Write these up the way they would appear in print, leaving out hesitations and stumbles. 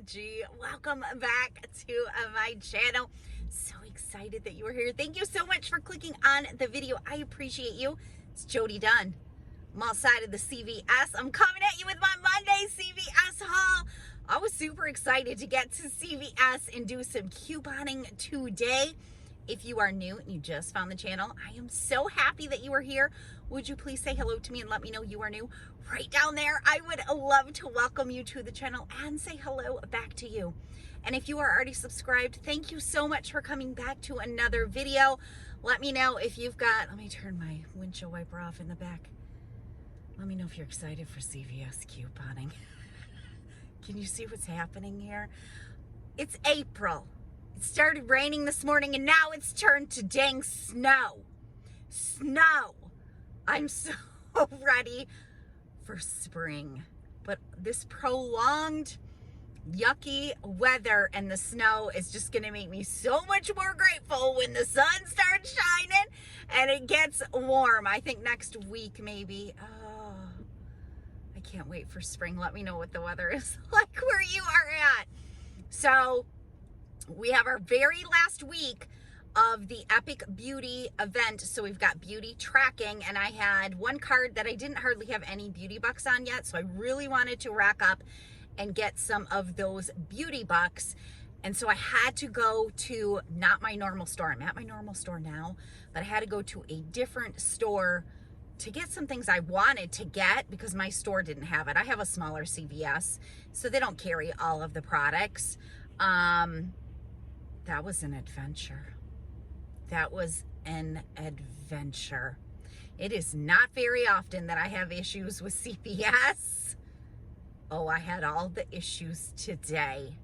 G. Welcome back to my channel. So excited that you are here. Thank you so much for clicking on the video. I appreciate you. It's Jodi Dunn. I'm outside of the CVS. I'm coming at you with my Monday CVS haul. I was super excited to get to CVS and do some couponing today. If you are new and you just found the channel, I am so happy that you are here. Would you please say hello to me and let me know you are new? Right down there, I would love to welcome you to the channel and say hello back to you. And if you are already subscribed, thank you so much for coming back to another video. Let me know if you've got, let me turn my windshield wiper off in the back. Let me know if you're excited for CVS couponing. Can you see what's happening here? It's April. It started raining this morning and now it's turned to dang snow. Snow. I'm so ready for spring. But this prolonged, yucky weather and the snow is just going to make me so much more grateful when the sun starts shining and it gets warm. I think next week maybe. Oh, I can't wait for spring. Let me know what the weather is like where you are at. So we have our very last week of the Epic Beauty event. So we've got beauty tracking, and I had one card that I didn't hardly have any beauty bucks on yet. So I really wanted to rack up and get some of those beauty bucks. And so I had to go to not my normal store. I'm at my normal store now, but I had to go to a different store to get some things I wanted to get because my store didn't have it. I have a smaller CVS, so they don't carry all of the products. That was an adventure. That was an adventure. It is not very often that I have issues with CVS. Oh, I had all the issues today.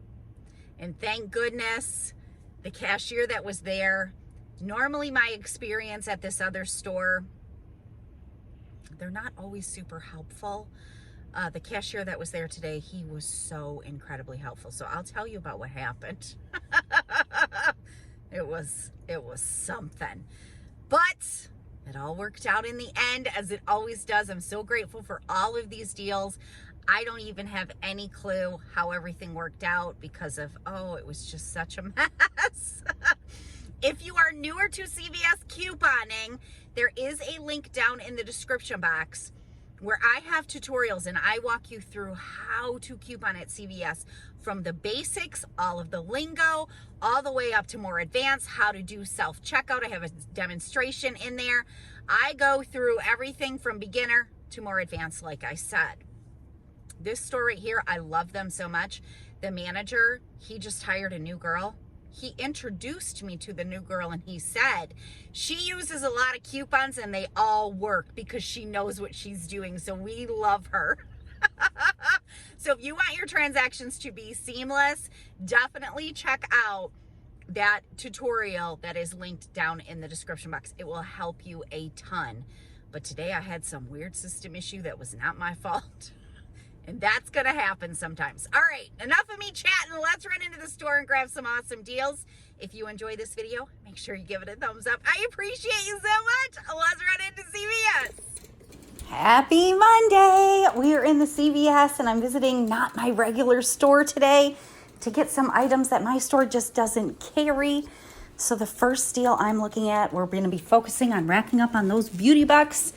And thank goodness the cashier that was there, normally my experience at this other store, they're not always super helpful. The cashier that was there today, he was so incredibly helpful. So I'll tell you about what happened. It was something. But it all worked out in the end, as it always does. I'm so grateful for all of these deals. I don't even have any clue how everything worked out because of, it was just such a mess. If you are newer to CVS couponing, there is a link down in the description box where I have tutorials and I walk you through how to coupon at CVS, from the basics, all of the lingo, all the way up to more advanced, how to do self-checkout. I have a demonstration in there. I go through everything from beginner to more advanced, like I said. This store right here, I love them so much. The manager, he just hired a new girl. He introduced me to the new girl and he said she uses a lot of coupons and they all work because she knows what she's doing. So we love her. So if you want your transactions to be seamless, definitely check out that tutorial that is linked down in the description box. It will help you a ton. But today I had some weird system issue that was not my fault. And that's going to happen sometimes. All right, enough of me chatting. Let's run into the store and grab some awesome deals. If you enjoy this video, make sure you give it a thumbs up. I appreciate you so much. Let's run into CVS. Happy Monday. We are in the CVS and I'm visiting not my regular store today to get some items that my store just doesn't carry. So the first deal I'm looking at, we're going to be focusing on racking up on those beauty bucks,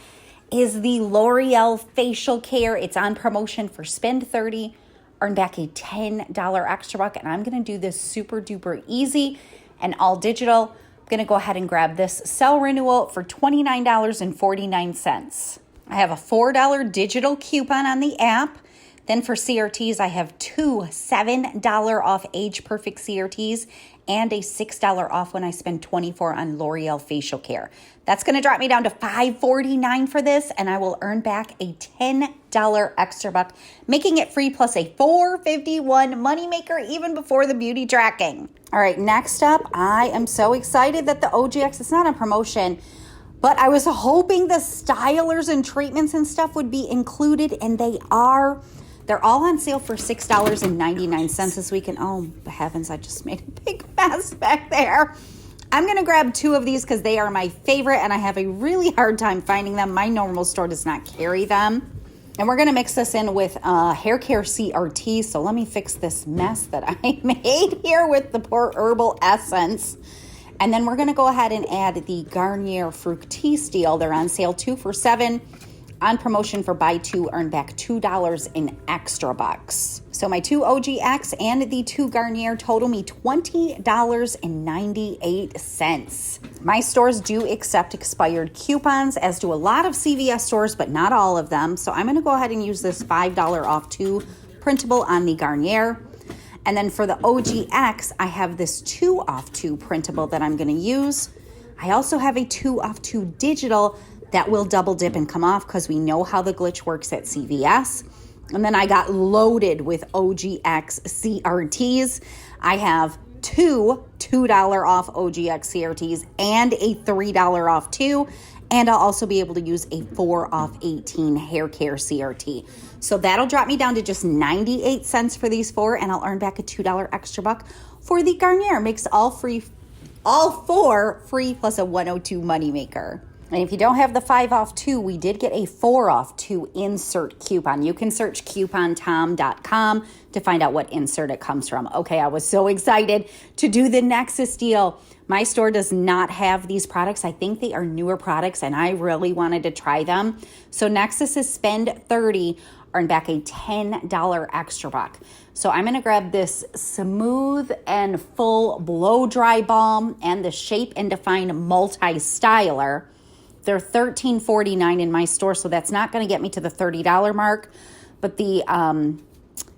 is the L'Oreal facial care. It's on promotion for spend 30, earn back a $10 extra buck. And I'm going to do this super duper easy and all digital. I'm going to go ahead and grab this cell renewal for $29.49. I have a $4 digital coupon on the app. Then for CRTs, I have two $7 off Age Perfect CRTs and a $6 off when I spend $24 on L'Oreal facial care. That's going to drop me down to $5.49 for this, and I will earn back a $10 extra buck, making it free plus a $4.51 moneymaker even before the beauty tracking. All right, next up, I am so excited that the OGX, it's not on promotion, but I was hoping the stylers and treatments and stuff would be included, and they are. They're all on sale for $6.99 this week. And oh heavens, I just made a big mess back there. I'm going to grab two of these because they are my favorite and I have a really hard time finding them. My normal store does not carry them. And we're going to mix this in with hair care CRT. So let me fix this mess that I made here with the poor herbal essence. And then we're going to go ahead and add the Garnier Fructis deal. They're on sale 2 for $7. On promotion for buy 2, earn back $2 in extra bucks. So my 2 OGX and the 2 Garnier total me $20.98. My stores do accept expired coupons, as do a lot of CVS stores, but not all of them. So I'm going to go ahead and use this $5 off 2 printable on the Garnier. And then for the OGX, I have this 2 off 2 printable that I'm going to use. I also have a 2 off 2 digital that will double dip and come off because we know how the glitch works at CVS. And then I got loaded with OGX CRTs. I have 2 $2 off OGX CRTs and a $3 off 2. And I'll also be able to use a 4 off 18 hair care CRT. So that'll drop me down to just 98 cents for these 4, and I'll earn back a $2 extra buck for the Garnier. Makes all 4 free plus a 102 moneymaker. And if you don't have the 5 off 2, we did get a 4 off 2 insert coupon. You can search coupontom.com to find out what insert it comes from. Okay, I was so excited to do the Nexus deal. My store does not have these products. I think they are newer products, and I really wanted to try them. So Nexus is spend 30, earn back a $10 extra buck. So I'm going to grab this Smooth and Full Blow Dry Balm and the Shape and Define Multi-Styler. They're $13.49 in my store, so that's not going to get me to the $30 mark. But the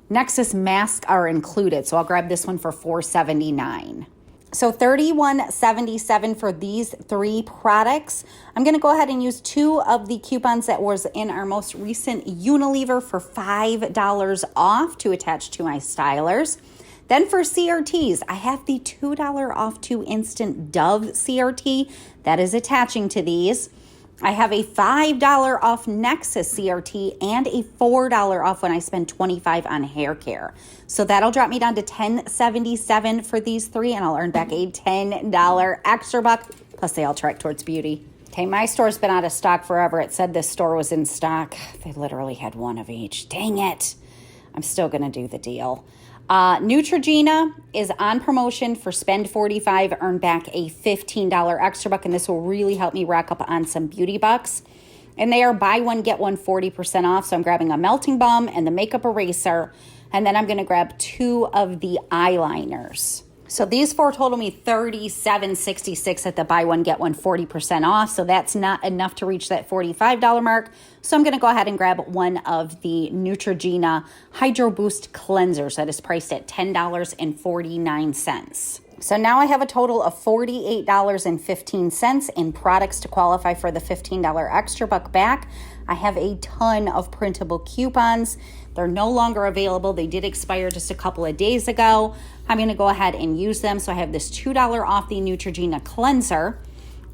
Nexus masks are included, so I'll grab this one for $4.79. So $31.77 for these 3 products. I'm going to go ahead and use 2 of the coupons that was in our most recent Unilever for $5 off to attach to my stylers. Then for CRTs, I have the $2 off 2 instant Dove CRT that is attaching to these. I have a $5 off Nexus CRT and a $4 off when I spend $25 on hair care. So that'll drop me down to $10.77 for these 3, and I'll earn back a $10 extra buck. Plus they all track towards beauty. Okay, my store's been out of stock forever. It said this store was in stock. They literally had 1 of each. Dang it. I'm still going to do the deal. Neutrogena is on promotion for spend $45, earn back a $15 extra buck, and this will really help me rack up on some beauty bucks. And they are buy 1, get 1 40% off, so I'm grabbing a melting balm and the makeup eraser, and then I'm going to grab 2 of the eyeliners. So these 4 total me $37.66 at the buy 1, get 1 40% off. So that's not enough to reach that $45 mark. So I'm going to go ahead and grab 1 of the Neutrogena Hydro Boost cleansers that is priced at $10.49. So now I have a total of $48.15 in products to qualify for the $15 extra buck back. I have a ton of printable coupons. They're no longer available. They did expire just a couple of days ago. I'm going to go ahead and use them. So I have this $2 off the Neutrogena cleanser.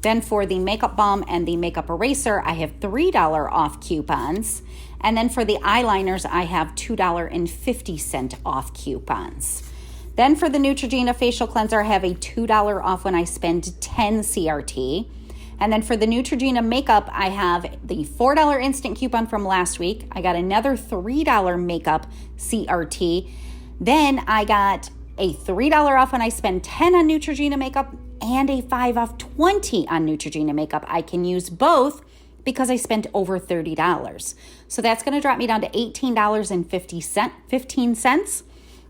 Then for the makeup balm and the makeup eraser, I have $3 off coupons. And then for the eyeliners, I have $2.50 off coupons. Then for the Neutrogena facial cleanser, I have a $2 off when I spend 10 CRT. And then for the Neutrogena makeup, I have the $4 instant coupon from last week. I got another $3 makeup CRT. Then I got a $3 off when I spend 10 on Neutrogena makeup and a 5 off 20 on Neutrogena makeup. I can use both because I spent over $30. So that's going to drop me down to $18.15.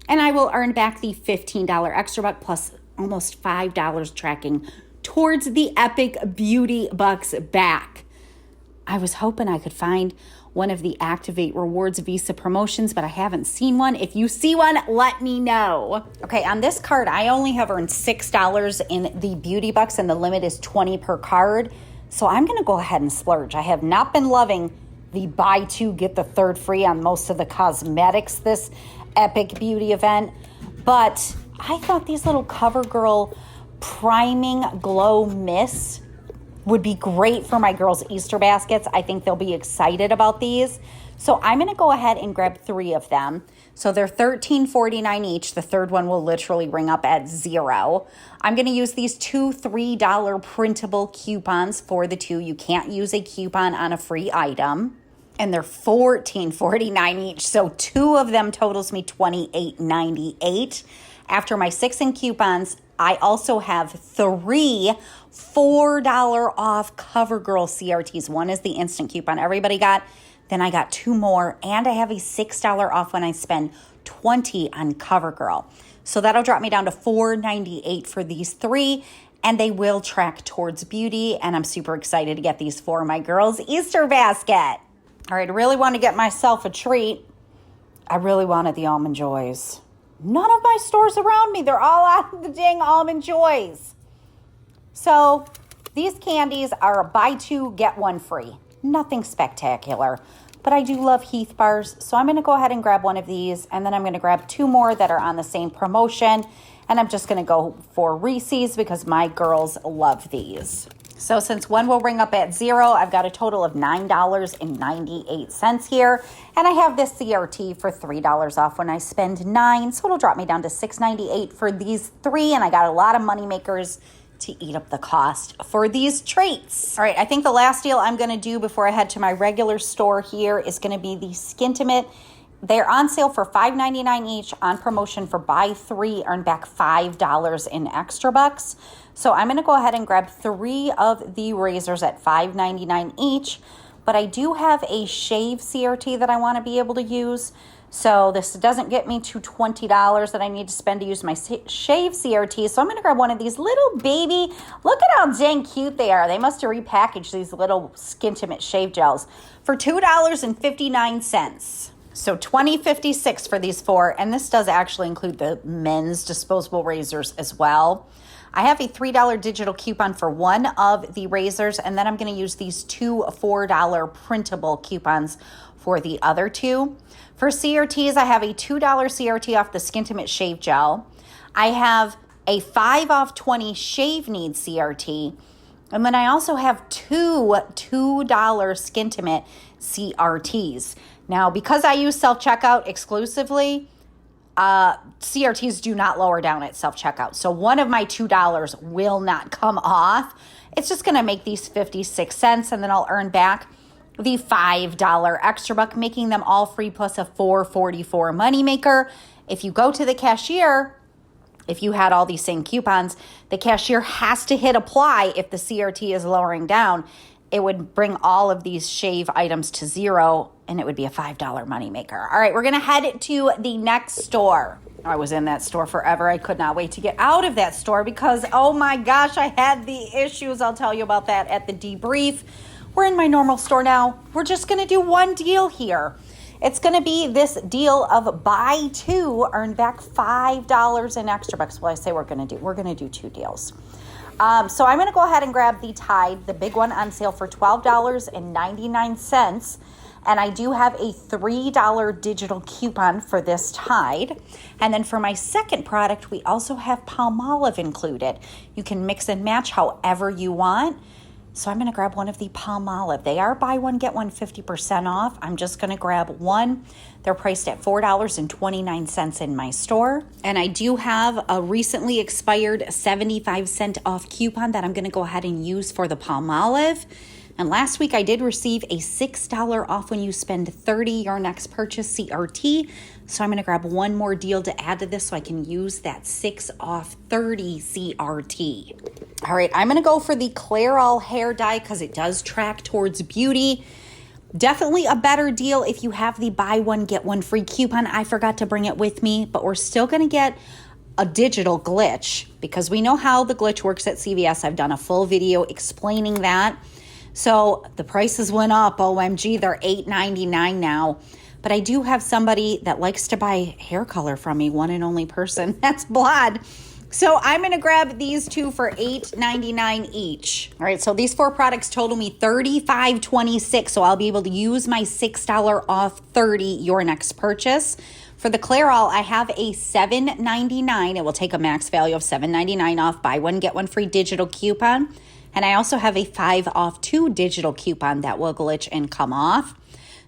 And I will earn back the $15 extra buck plus almost $5 tracking towards the Epic Beauty Bucks back. I was hoping I could find one of the Activate Rewards Visa promotions, but I haven't seen one. If you see one, let me know. Okay, on this card, I only have earned $6 in the Beauty Bucks, and the limit is 20 per card. So I'm going to go ahead and splurge. I have not been loving the buy 2, get the 3rd free on most of the cosmetics this Epic Beauty event, but I thought these little CoverGirl priming glow mists would be great for my girls' Easter baskets. I think they'll be excited about these. So I'm going to go ahead and grab 3 of them. So they're $13.49 each. The 3rd one will literally ring up at $0. I'm going to use these 2 $3 printable coupons for the 2. You can't use a coupon on a free item. and they're $14.49 each. So 2 of them totals me $28.98. After my 6 in coupons, I also have 3 $4 off CoverGirl CRTs. One is the instant coupon everybody got. Then I got 2 more, and I have a $6 off when I spend $20 on CoverGirl. So that'll drop me down to $4.98 for these 3, and they will track towards beauty, and I'm super excited to get these for my girls' Easter basket. All right, I really want to get myself a treat. I really wanted the Almond Joys. None of my stores around me, they're all on the dang Almond Joys. So these candies are buy 2, get 1 free. Nothing spectacular, but I do love Heath bars. So I'm going to go ahead and grab one of these, and then I'm going to grab 2 more that are on the same promotion. And I'm just going to go for Reese's because my girls love these. So since one will ring up at 0, I've got a total of $9.98 here. And I have this CRT for $3 off when I spend $9. So it'll drop me down to $6.98 for these 3. And I got a lot of money makers to eat up the cost for these treats. All right, I think the last deal I'm going to do before I head to my regular store here is going to be the Skintimate. They're on sale for $5.99 each, on promotion for buy 3, earn back $5 in extra bucks. So I'm going to go ahead and grab 3 of the razors at $5.99 each, but I do have a shave CRT that I want to be able to use. So this doesn't get me to $20 that I need to spend to use my shave CRT. So I'm going to grab one of these little baby, look at how dang cute they are. They must have repackaged these little Skintimate shave gels for $2.59. So $20.56 for these 4. And this does actually include the men's disposable razors as well. I have a $3 digital coupon for 1 of the razors, and then I'm going to use these 2 $4 printable coupons for the other 2. For CRTs, I have a $2 CRT off the Skintimate Shave Gel. I have a 5 off 20 Shave Need CRT. And then I also have 2 $2 Skintimate CRTs. Now, because I use self-checkout exclusively, CRTs do not lower down at self-checkout. So one of my $2 will not come off. It's just going to make these 56 cents, and then I'll earn back the $5 extra buck, making them all free plus a $4.44 moneymaker. If you go to the cashier, if you had all these same coupons, the cashier has to hit apply if the CRT is lowering down. It would bring all of these shave items to 0, and it would be a $5 moneymaker. All right, we're going to head to the next store. I was in that store forever. I could not wait to get out of that store because, oh my gosh, I had the issues. I'll tell you about that at the debrief. We're in my normal store now. We're just going to do one deal here. It's going to be this deal of buy 2, earn back $5 in extra bucks. Well, I say we're going to do 2 deals. So I'm going to go ahead and grab the Tide, the big one on sale for $12.99. And I do have a $3 digital coupon for this Tide. And then for my second product, we also have Palmolive included. You can mix and match however you want. So I'm going to grab one of the Palmolive. They are buy 1, get 1 50% off. I'm just going to grab one. They're priced at $4.29 in my store. And I do have a recently expired 75-cent off coupon that I'm going to go ahead and use for the Palmolive. And last week I did receive a $6 off when you spend $30 your next purchase CRT. So I'm going to grab one more deal to add to this so I can use that 6 off 30 CRT. All right, I'm going to go for the Clairol hair dye because it does track towards beauty. Definitely a better deal if you have the buy 1, get 1 free coupon. I forgot to bring it with me, but we're still going to get a digital glitch because we know how the glitch works at CVS. I've done a full video explaining that. So the prices went up. OMG, they're $8.99 now. But I do have somebody that likes to buy hair color from me, one and only person. That's Blonde. So I'm going to grab these 2 for $8.99 each. All right, so these 4 products total me $35.26. So I'll be able to use my $6 off 30 your next purchase. For the Clairol, I have a $7.99. It will take a max value of $7.99 off. Buy 1, get 1 free digital coupon. And I also have a 5 off 2 digital coupon that will glitch and come off.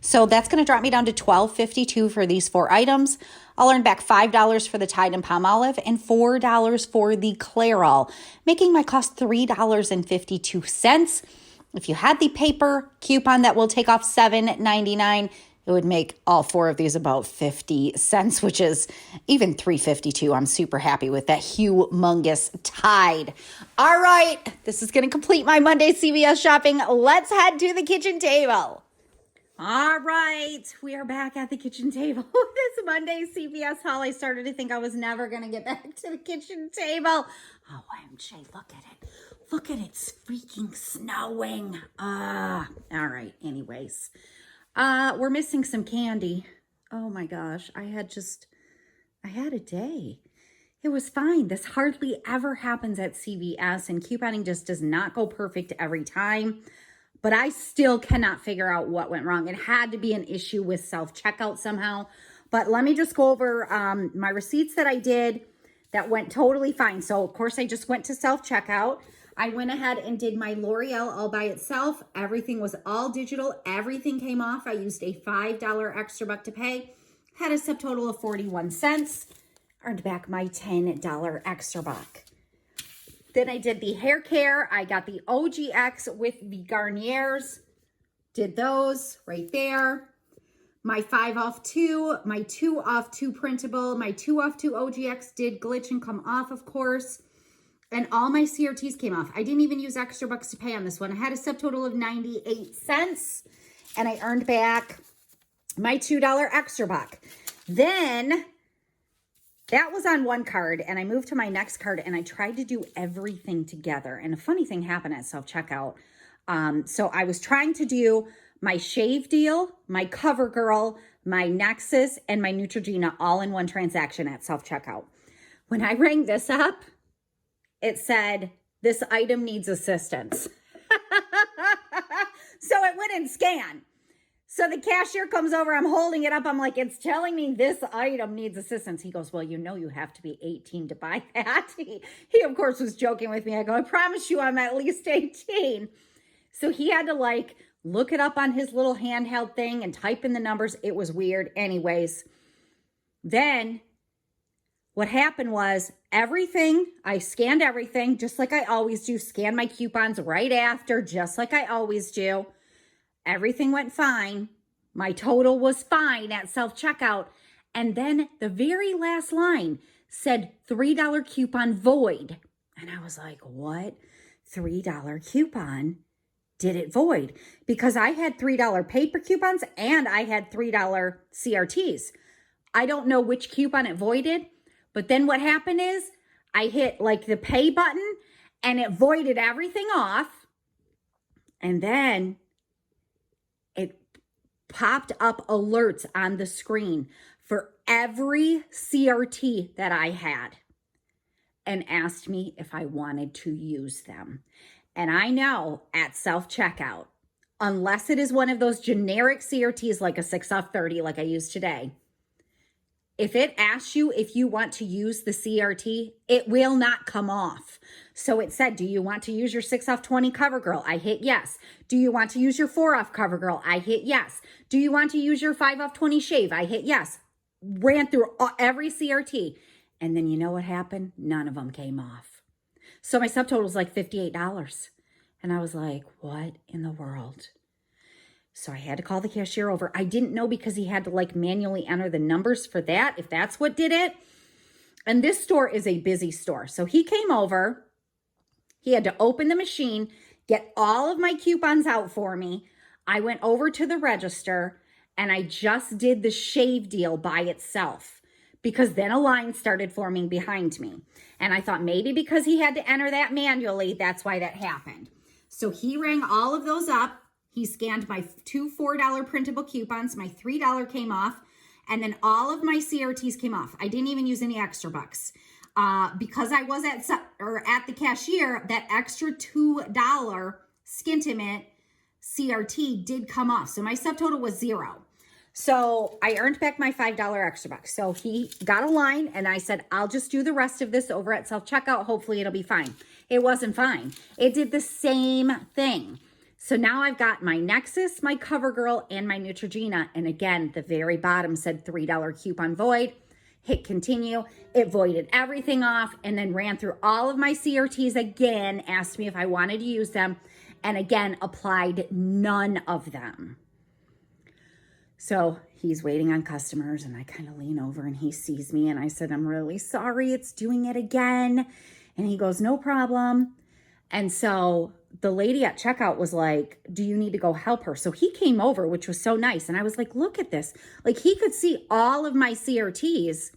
So that's going to drop me down to $12.52 for these 4 items. I'll earn back $5 for the Tide and Palmolive and $4 for the Clairol, making my cost $3.52. If you had the paper coupon that will take off $7.99, it would make all 4 of these about 50 cents, which is even $3.52. I'm super happy with that humongous tide. All right, this is going to complete my Monday CVS shopping. Let's head to the kitchen table. All right, we are back at the kitchen table. This Monday CVS haul, I started to think I was never going to get back to the kitchen table. OMG, look at it. Look at it, it's freaking snowing. All right, anyways. We're missing some candy. Oh my gosh, I had a day. It was fine. This hardly ever happens at CVS, and couponing just does not go perfect every time. But I still cannot figure out what went wrong. It had to be an issue with self-checkout somehow. But let me just go over my receipts that I did that went totally fine. So, of course, I just went to self-checkout. I went ahead and did my L'Oreal all by itself. Everything was all digital. Everything came off. I used a $5 extra buck to pay. Had a subtotal of 41 cents. Earned back my $10 extra buck. Then I did the hair care. I got the OGX with the Garniers. Did those right there. My 5 off 2, my 2 off 2 printable, my 2 off 2 OGX did glitch and come off, of course. And all my CRTs came off. I didn't even use extra bucks to pay on this one. I had a subtotal of 98 cents. And I earned back my $2 extra buck. Then that was on one card, and I moved to my next card, and I tried to do everything together. And a funny thing happened at self-checkout. So I was trying to do my shave deal, my CoverGirl, my Nexus, and my Neutrogena all in one transaction at self-checkout. When I rang this up, it said, this item needs assistance. So it wouldn't scan. So the cashier comes over, I'm holding it up. I'm like, it's telling me this item needs assistance. He goes, well, you know you have to be 18 to buy that. He of course, was joking with me. I go, I promise you I'm at least 18. So he had to like look it up on his little handheld thing and type in the numbers. It was weird. Anyways, then what happened was I scanned everything just like I always do. Scan my coupons right after, just like I always do. Everything went fine. My total was fine at self-checkout. And then the very last line said $3 coupon void. And I was like, what? $3 coupon? Did it void? Because I had $3 paper coupons and I had $3 CRTs. I don't know which coupon it voided. But then what happened is I hit like the pay button and it voided everything off. And then it popped up alerts on the screen for every CRT that I had and asked me if I wanted to use them. And I know at self-checkout, unless it is one of those generic CRTs like a 6 off 30 like I used today, if it asks you if you want to use the CRT, it will not come off. So it said, do you want to use your 6 off 20 CoverGirl? I hit yes. Do you want to use your 4 off CoverGirl? I hit yes. Do you want to use your 5 off 20 shave? I hit yes. Ran through every CRT. And then you know what happened? None of them came off. So my subtotal was like $58. And I was like, what in the world? So I had to call the cashier over. I didn't know because he had to like manually enter the numbers for that, if that's what did it. And this store is a busy store. So he came over. He had to open the machine, get all of my coupons out for me. I went over to the register and I just did the shave deal by itself because then a line started forming behind me. And I thought maybe because he had to enter that manually, that's why that happened. So he rang all of those up. He scanned my 2 $4 printable coupons. My $3 came off. And then all of my CRTs came off. I didn't even use any extra bucks. Because I was at the cashier, that extra $2 Skintimate CRT did come off. So my subtotal was 0. So I earned back my $5 extra bucks. So he got a line and I said, I'll just do the rest of this over at self-checkout. Hopefully it'll be fine. It wasn't fine. It did the same thing. So now I've got my Nexus, my CoverGirl, and my Neutrogena. And again, the very bottom said $3 coupon void. Hit continue. It voided everything off and then ran through all of my CRTs again, asked me if I wanted to use them. and again, applied none of them. So he's waiting on customers, and I kind of lean over and he sees me, and I said, I'm really sorry, it's doing it again. And he goes, no problem. And so the lady at checkout was like, do you need to go help her? So he came over, which was so nice. And I was like, look at this. Like, he could see all of my CRTs.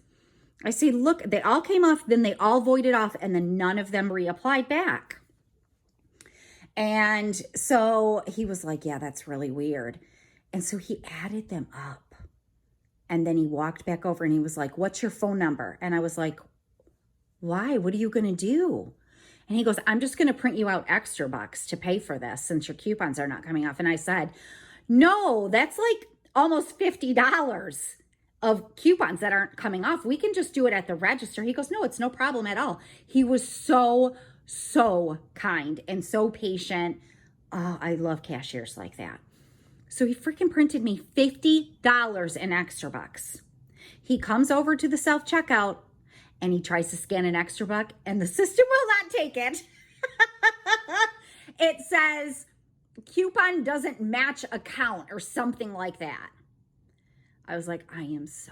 I say, look, they all came off, then they all voided off, and then none of them reapplied back. And so he was like, yeah, that's really weird. And so he added them up. And then he walked back over and he was like, what's your phone number? And I was like, why? What are you going to do? And he goes, I'm just going to print you out extra bucks to pay for this since your coupons are not coming off. And I said, no, that's like almost $50 of coupons that aren't coming off. We can just do it at the register. He goes, no, it's no problem at all. He was so kind and so patient. Oh, I love cashiers like that. So he freaking printed me $50 in extra bucks. He comes over to the self-checkout and he tries to scan an extra buck, and the system will not take it. It says coupon doesn't match account or something like that. I was like, I am so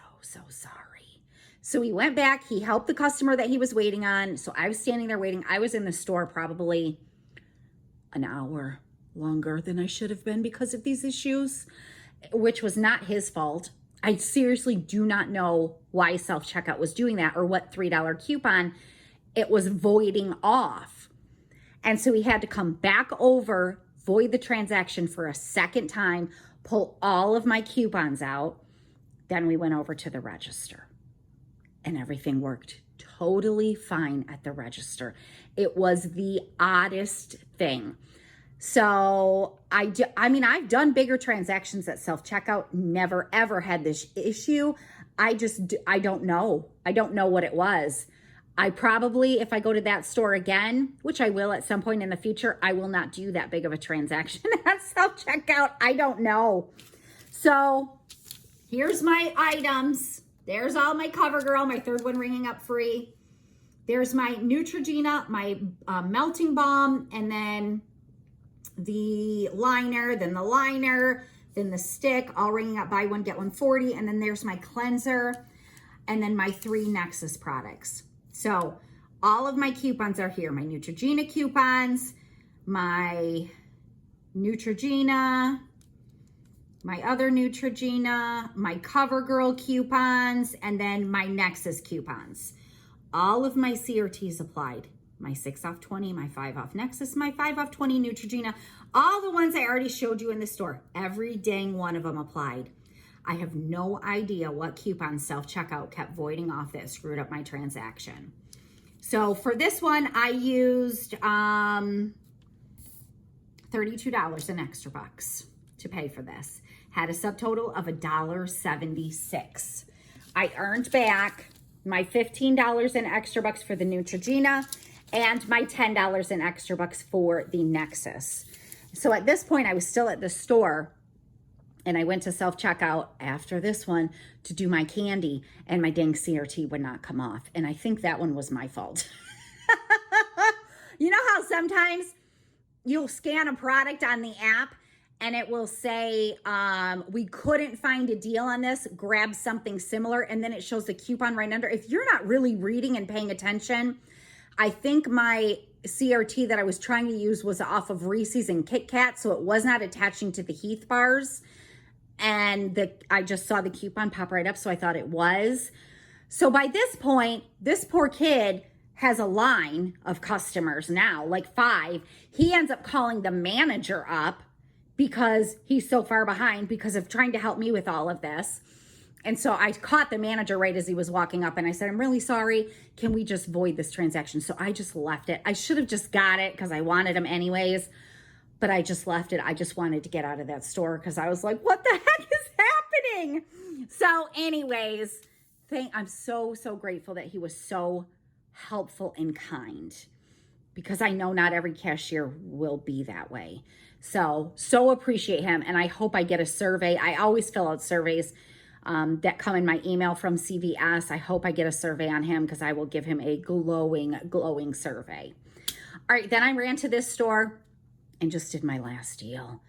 sorry. So he went back. He helped the customer that he was waiting on. So I was standing there waiting. I was in the store probably an hour longer than I should have been because of these issues, which was not his fault. I seriously do not know why self-checkout was doing that or what $3 coupon it was voiding off. And so he had to come back over, void the transaction for a second time, pull all of my coupons out. Then we went over to the register and everything worked totally fine at the register. It was the oddest thing. So I mean, I've done bigger transactions at self-checkout, never ever had this issue. I don't know. I don't know what it was. I probably, if I go to that store again, which I will at some point in the future, I will not do that big of a transaction at self-checkout. I don't know. So here's my items. There's all my CoverGirl, my third one ringing up free. There's my Neutrogena, my melting balm, and then the liner, then the stick, all ringing up buy one, get one 40. And then there's my cleanser and then my 3 Nexus products. So all of my coupons are here. My Neutrogena coupons, my Neutrogena, my other Neutrogena, my CoverGirl coupons, and then my Nexus coupons. All of my CRTs applied. My 6 off 20, my 5 off Nexus, my 5 off 20 Neutrogena, all the ones I already showed you in the store. Every dang one of them applied. I have no idea what coupon self-checkout kept voiding off that screwed up my transaction. So for this one, I used $32 in extra bucks to pay for this. Had a subtotal of $1.76. I earned back my $15 in extra bucks for the Neutrogena and my $10 in extra bucks for the Nexus. So at this point, I was still at the store and I went to self-checkout after this one to do my candy, and my dang CRT would not come off. And I think that one was my fault. You know how sometimes you'll scan a product on the app and it will say, we couldn't find a deal on this, grab something similar, and then it shows the coupon right under. If you're not really reading and paying attention, I think my CRT that I was trying to use was off of Reese's and Kit Kat, so it was not attaching to the Heath bars. And I just saw the coupon pop right up, so I thought it was. So by this point, this poor kid has a line of customers now, like 5. He ends up calling the manager up because he's so far behind because of trying to help me with all of this. And so I caught the manager right as he was walking up and I said, I'm really sorry. Can we just void this transaction? So I just left it. I should have just got it because I wanted them anyways, but I just left it. I just wanted to get out of that store because I was like, what the heck is happening? So anyways, I'm so grateful that he was so helpful and kind, because I know not every cashier will be that way. So appreciate him. And I hope I get a survey. I always fill out surveys that come in my email from CVS. I hope I get a survey on him because I will give him a glowing survey. All right, then I ran to this store and just did my last deal.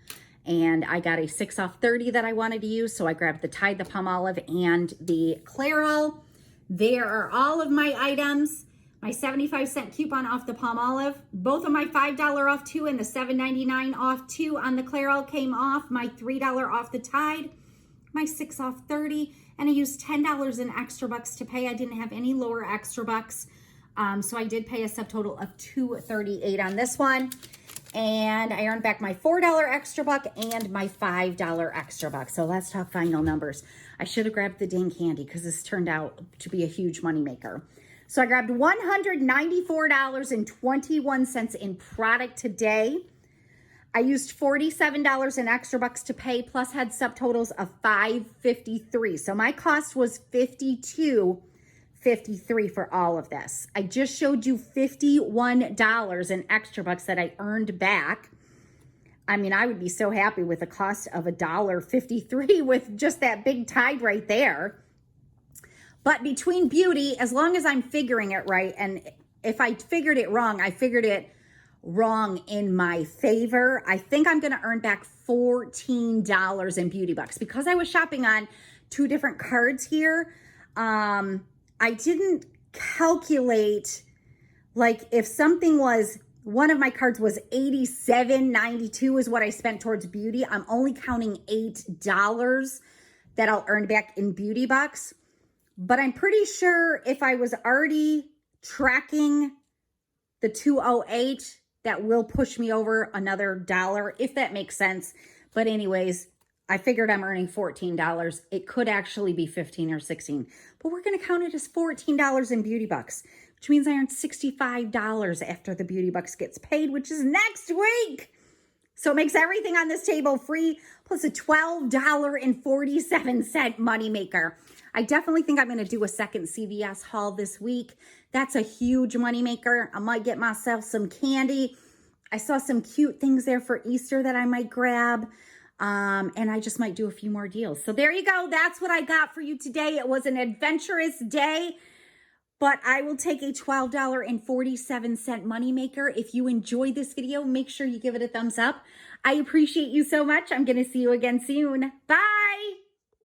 And I got a 6 off 30 that I wanted to use. So I grabbed the Tide, the Palmolive, and the Clairol. There are all of my items. My 75-cent coupon off the Palmolive. Both of my $5 off 2 and the $7.99 off 2 on the Clairol came off. My $3 off the Tide. My 6 off 30. And I used $10 in extra bucks to pay. I didn't have any lower extra bucks. So I did pay a subtotal of $2.38 on this one. And I earned back my $4 extra buck and my $5 extra buck. So let's talk final numbers. I should have grabbed the dang candy because this turned out to be a huge moneymaker. So I grabbed $194.21 in product today. I used $47 in extra bucks to pay, plus had subtotals of $5.53. So my cost was $52.53 for all of this. I just showed you $51 in extra bucks that I earned back. I mean, I would be so happy with a cost of $1.53 with just that big Tide right there. But between beauty, as long as I'm figuring it right, and if I figured it wrong, I figured it wrong in my favor. I think I'm going to earn back $14 in beauty bucks because I was shopping on 2 different cards here. I didn't calculate, like, if something was, one of my cards was $87.92 is what I spent towards beauty. I'm only counting $8 that I'll earn back in beauty bucks. But I'm pretty sure if I was already tracking the 208, that will push me over another $1, if that makes sense. But anyways, I figured I'm earning $14. It could actually be 15 or 16, but we're going to count it as $14 in beauty bucks, which means I earned $65 after the beauty bucks gets paid, which is next week. So it makes everything on this table free, plus a $12.47 moneymaker. I definitely think I'm going to do a second CVS haul this week. That's a huge moneymaker. I might get myself some candy. I saw some cute things there for Easter that I might grab. And I just might do a few more deals. So there you go. That's what I got for you today. It was an adventurous day, but I will take a $12.47 moneymaker. If you enjoyed this video, make sure you give it a thumbs up. I appreciate you so much. I'm going to see you again soon. Bye.